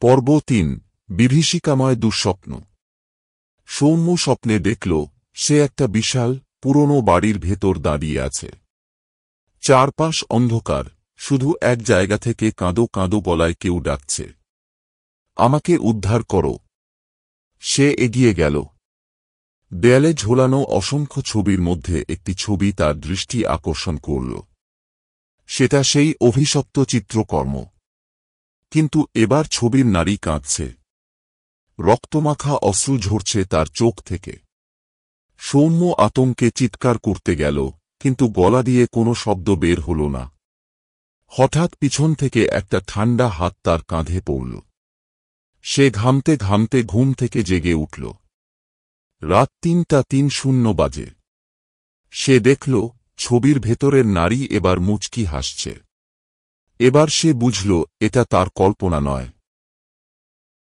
পর্ব ৩ বিভীষিকাময় দুঃস্বপ্ন। সৌম্য স্বপ্নে দেখল সে একটা বিশাল পুরনো বাড়ির ভেতর দাঁড়িয়ে আছে। চারপাশ অন্ধকার, শুধু এক জায়গা থেকে কাঁদো কাঁদো গলায় কেউ ডাকছে, আমাকে উদ্ধার করো। সে এগিয়ে গেল। দেয়ালে ঝোলানো অসংখ্য ছবির মধ্যে একটি ছবি তার দৃষ্টি আকর্ষণ করল। সেটা সেই অভিশপ্ত চিত্রকর্ম, কিন্তু এবার ছবির নারী কাঁদছে, রক্তমাখা অশ্রু ঝরছে তার চোখ থেকে। সৌম্য আতঙ্কে চিৎকার করতে গেল, কিন্তু গলা দিয়ে কোনো শব্দ বের হল না। হঠাৎ পিছন থেকে একটা ঠান্ডা হাত তার কাঁধে পড়ল। সে ঘামতে ঘামতে ঘুম থেকে জেগে উঠল। রাত ৩:৩০ বাজে। সে দেখল ছবির ভেতরের নারী এবার মুচকি হাসছে। এবার সে বুঝল এটা তার কল্পনা নয়।